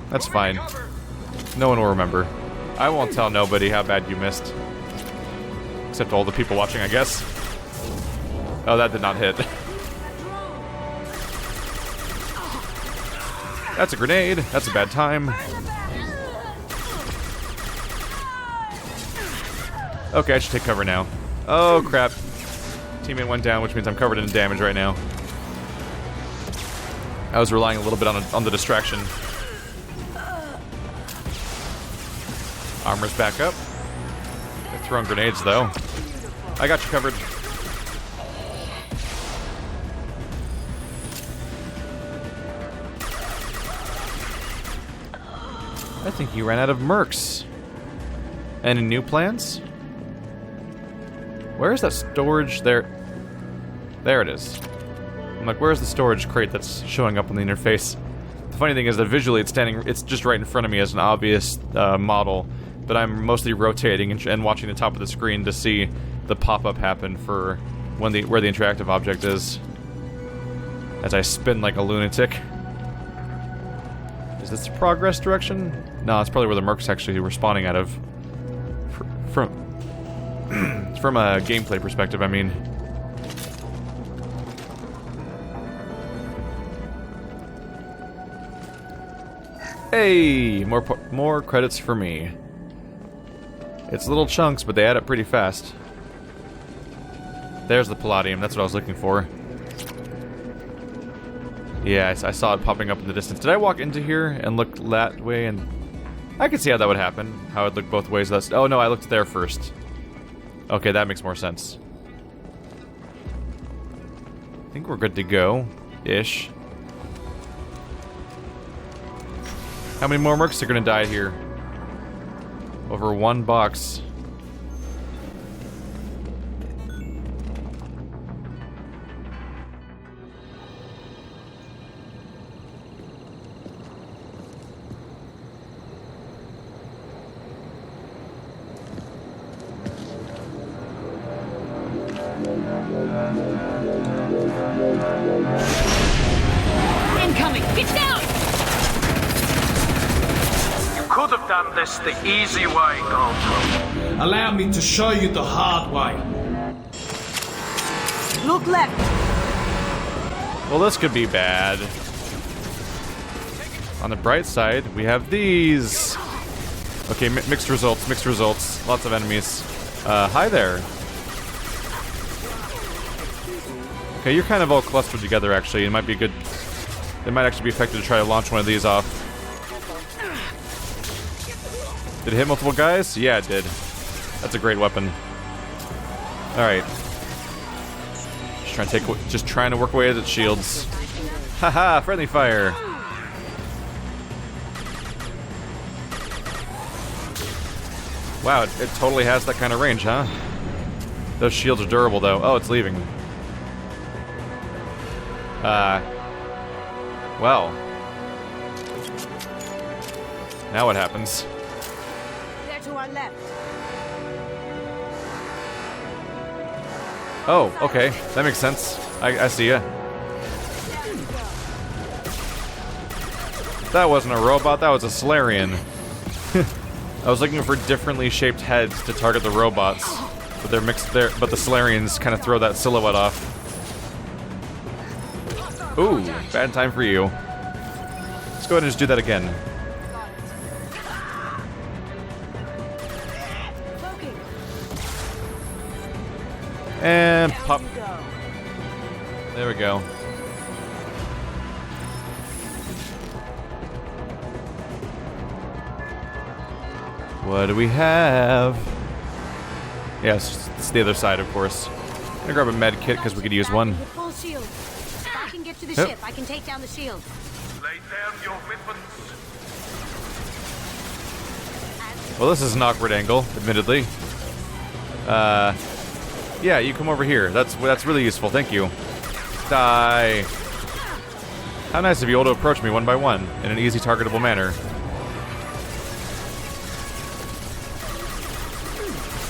That's fine. No one will remember. I won't tell nobody how bad you missed. Except all the people watching, I guess. Oh, that did not hit. That's a grenade. That's a bad time. Okay, I should take cover now. Oh, crap. Teammate went down, which means I'm covered in damage right now. I was relying a little bit on the distraction. Armor's back up. They're throwing grenades, though. I got you covered. I think he ran out of mercs. Any new plans? Where is that storage? There it is. I'm like, where's the storage crate that's showing up on the interface? The funny thing is that visually it's just right in front of me as an obvious model, but I'm mostly rotating and watching the top of the screen to see the pop-up happen for where the interactive object is. As I spin like a lunatic. Is this the progress direction? No, it's probably where the mercs actually were spawning out of. From a gameplay perspective, I mean. Hey, more credits for me. It's little chunks, but they add up pretty fast. There's the palladium. That's what I was looking for. Yeah, I saw it popping up in the distance. Did I walk into here and look that way? And I could see how that would happen. How it'd look both ways. Oh no, I looked there first. Okay, that makes more sense. I think we're good to go. Ish. How many more mercs are gonna die here? Over one box. Incoming! Get down! You could have done this the easy way, Goldblum. Allow me to show you the hard way. Look left! Well, this could be bad. On the bright side, we have these. Okay, mixed results, mixed results. Lots of enemies. Hi there. Okay, you're kind of all clustered together, actually. It might be good. It might actually be effective to try to launch one of these off. Did it hit multiple guys? Yeah, it did. That's a great weapon. Alright. Just trying to work away at its shields. Haha, friendly fire. Wow, it totally has that kind of range, huh? Those shields are durable, though. Oh, it's leaving. Well. Now what happens? There to our left. Oh, okay. That makes sense. I see ya. That wasn't a robot, that was a Solarian. I was looking for differently shaped heads to target the robots, but they're mixed there. But the Solarians kind of throw that silhouette off. Ooh, bad time for you. Let's go ahead and just do that again. And pop. There we go. What do we have? Yes, it's the other side, of course. I'm gonna grab a med kit because we could use one. Full shield. If I can get to the Yep. ship, I can take down the shield. Lay down your weapons. Well, this is an awkward angle, admittedly. Yeah, you come over here. That's really useful. Thank you. Die. How nice of you all to approach me one by one in an easy, targetable manner.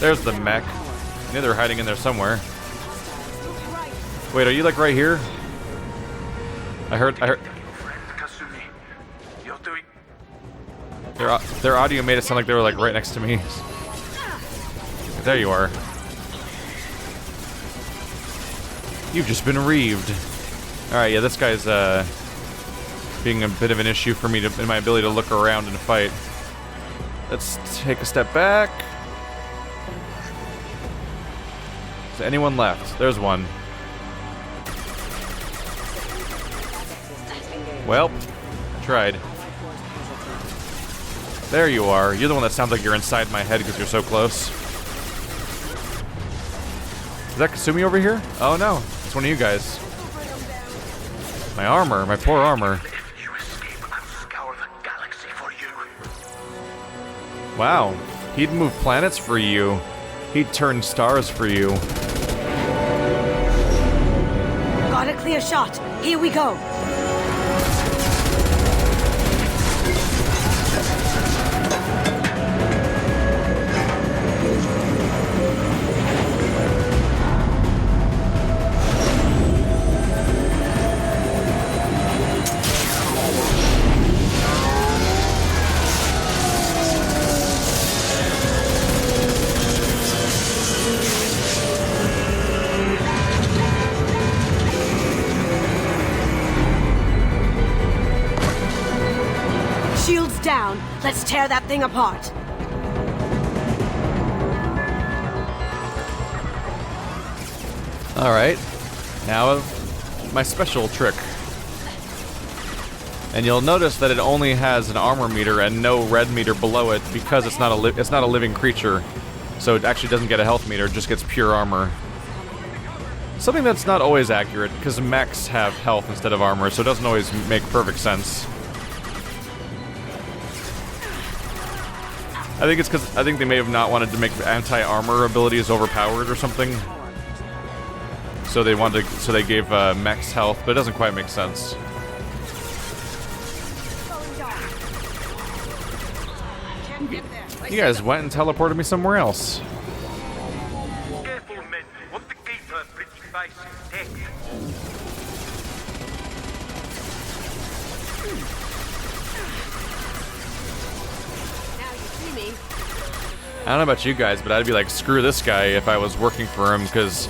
There's the mech. I knew they were hiding in there somewhere. Wait, are you like right here? I heard. Kasumi, you're doing. Their audio made it sound like they were like right next to me. There you are. You've just been reaved. Alright, yeah, this guy's being a bit of an issue for me in my ability to look around and fight. Let's take a step back. Is there anyone left? There's one. Well, I tried. There you are. You're the one that sounds like you're inside my head because you're so close. Is that Kasumi over here? Oh no, it's one of you guys. My armor, my poor armor. Wow, he'd move planets for you. He'd turn stars for you. Got a clear shot. Here we go. Down. Let's tear that thing apart. Alright. Now, my special trick. And you'll notice that it only has an armor meter and no red meter below it because it's not a living creature. So it actually doesn't get a health meter, it just gets pure armor. Something that's not always accurate, because mechs have health instead of armor, so it doesn't always make perfect sense. I think it's because I think they may have not wanted to make anti-armor abilities overpowered or something. So they gave mechs health, but it doesn't quite make sense. You guys went and teleported me somewhere else. Careful, men. Want to keep her pretty face intact. I don't know about you guys, but I'd be like, screw this guy if I was working for him, because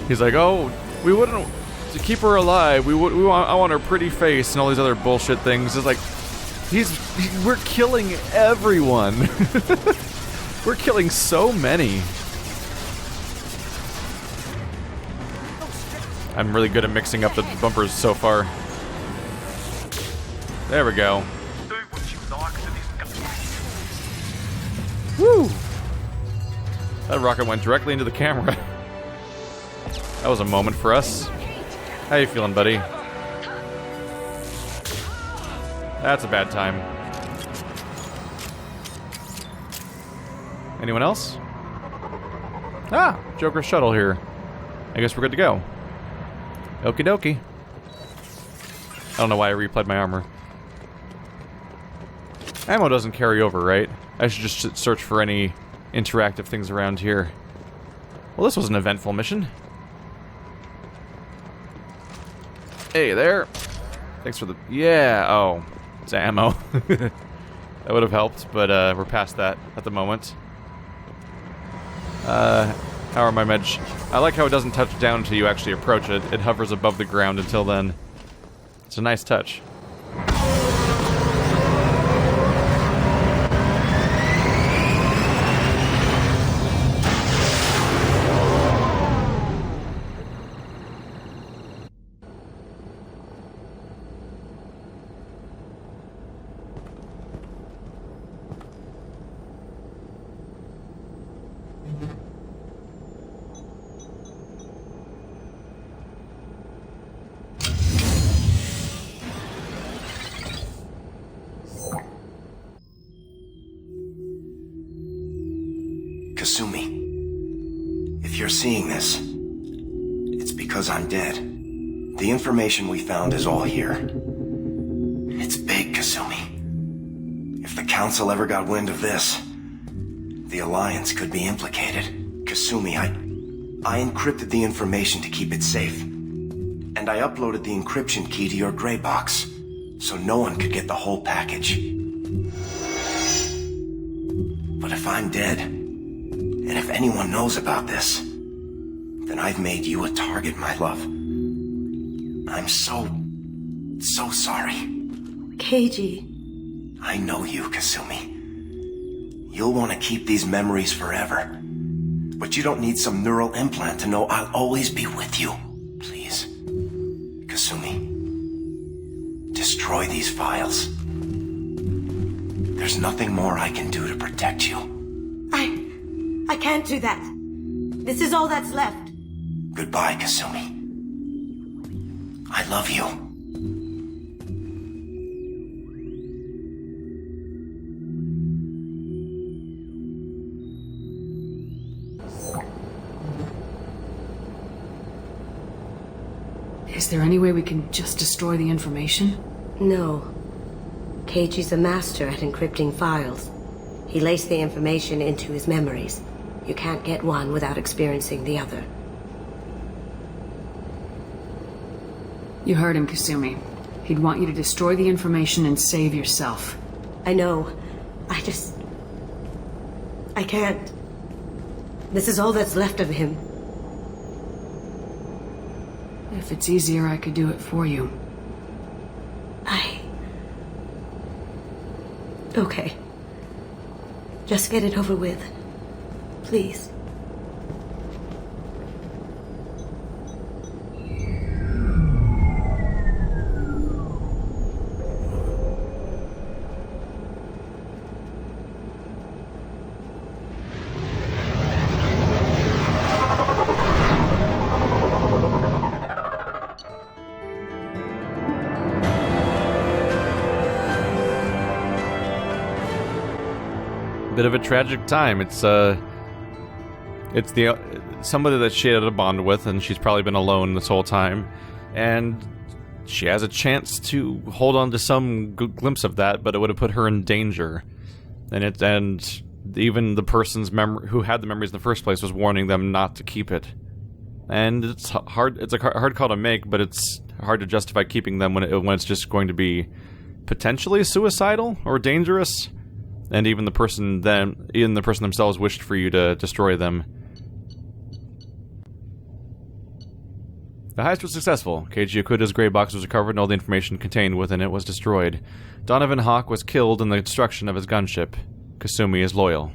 he's like, oh, we wouldn't, to keep her alive, I want her pretty face and all these other bullshit things. It's like, we're killing everyone. We're killing so many. I'm really good at mixing up the bumpers so far. There we go. Woo! That rocket went directly into the camera. That was a moment for us. How you feeling, buddy? That's a bad time. Anyone else? Ah! Joker's shuttle here. I guess we're good to go. Okie dokie. I don't know why I replayed my armor. Ammo doesn't carry over, right? I should just search for any interactive things around here. Well, this was an eventful mission. Hey there. Thanks for the... Yeah, oh. It's ammo. That would have helped, but we're past that at the moment. How are my meds? I like how it doesn't touch down until you actually approach it. It hovers above the ground until then. It's a nice touch. Kasumi, if you're seeing this, it's because I'm dead. The information we found is all here. It's big, Kasumi. If the Council ever got wind of this, the Alliance could be implicated. Kasumi, I encrypted the information to keep it safe. And I uploaded the encryption key to your gray box, so no one could get the whole package. But if I'm dead, and if anyone knows about this, then I've made you a target, my love. I'm so sorry. Keiji. I know you, Kasumi. You'll want to keep these memories forever. But you don't need some neural implant to know I'll always be with you. Please. Kasumi. Destroy these files. There's nothing more I can do to protect you. I can't do that. This is all that's left. Goodbye, Kasumi. I love you. Is there any way we can just destroy the information? No. Keiji's a master at encrypting files. He laced the information into his memories. You can't get one without experiencing the other. You heard him, Kasumi. He'd want you to destroy the information and save yourself. I know. I can't. This is all that's left of him. If it's easier, I could do it for you. Okay. Just get it over with. Please. Bit of a tragic time. It's the somebody that she had a bond with, and she's probably been alone this whole time, and she has a chance to hold on to some glimpse of that, but it would have put her in danger. And even the person's who had the memories in the first place was warning them not to keep it. And it's hard. It's a hard call to make, but it's hard to justify keeping them when it's just going to be potentially suicidal or dangerous. And even the person themselves wished for you to destroy them. The heist was successful. Keiji Okuda's gray box was recovered and all the information contained within it was destroyed. Donovan Hawk was killed in the destruction of his gunship. Kasumi is loyal.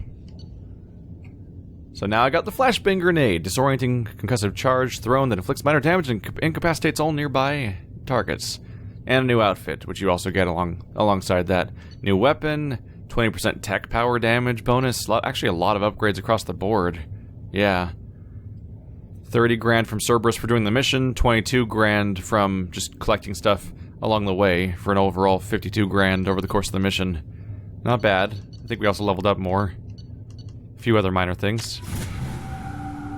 So now I got the flashbang grenade, disorienting concussive charge thrown that inflicts minor damage and incapacitates all nearby targets. And a new outfit, which you also get alongside that. New weapon, 20% tech power damage bonus, actually a lot of upgrades across the board. Yeah. 30 grand from Cerberus for doing the mission, 22 grand from just collecting stuff along the way for an overall 52 grand over the course of the mission. Not bad. I think we also leveled up more. A few other minor things.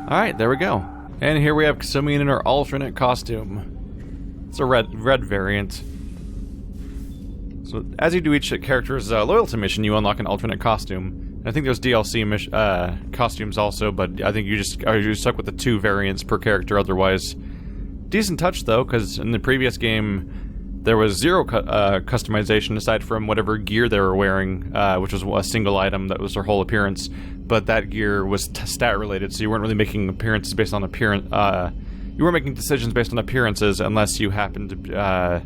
Alright, there we go. And here we have Kasumi in her alternate costume. It's a red variant. So, as you do each character's loyalty mission, you unlock an alternate costume. I think there's DLC costumes also, but I think you're stuck with the 2 variants per character otherwise. Decent touch, though, because in the previous game, there was 0 customization aside from whatever gear they were wearing, which was a single item that was their whole appearance. But that gear was stat-related, so you weren't really making appearances based on appearance. You weren't making decisions based on appearances unless you happened to,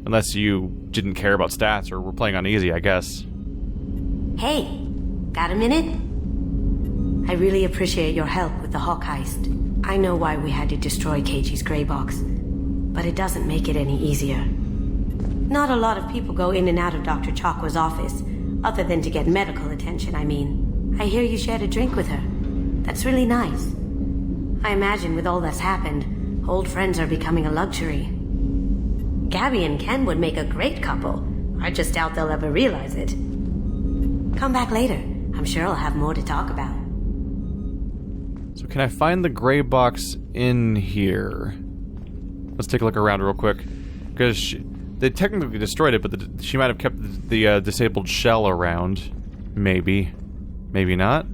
unless you didn't care about stats or were playing on easy, I guess. Hey, got a minute? I really appreciate your help with the Hawk heist. I know why we had to destroy Keiji's gray box, but it doesn't make it any easier. Not a lot of people go in and out of Dr. Chakwa's office, other than to get medical attention, I mean. I hear you shared a drink with her. That's really nice. I imagine with all that's happened, old friends are becoming a luxury. Gabby and Ken would make a great couple. I just doubt they'll ever realize it. Come back later. I'm sure I'll have more to talk about. So can I find the gray box in here? Let's take a look around real quick. Because they technically destroyed it, but she might have kept the disabled shell around. Maybe. Maybe not.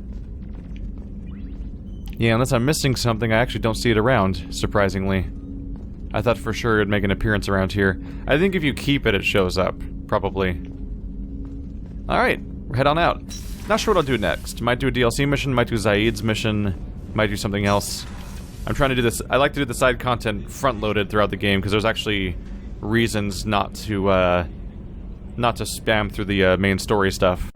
Yeah, unless I'm missing something, I actually don't see it around, surprisingly. I thought for sure it'd make an appearance around here. I think if you keep it, it shows up. Probably. Alright, head on out. Not sure what I'll do next. Might do a DLC mission, might do Zaid's mission, might do something else. I'm trying to do this. I like to do the side content front-loaded throughout the game, because there's actually reasons not to spam through the main story stuff.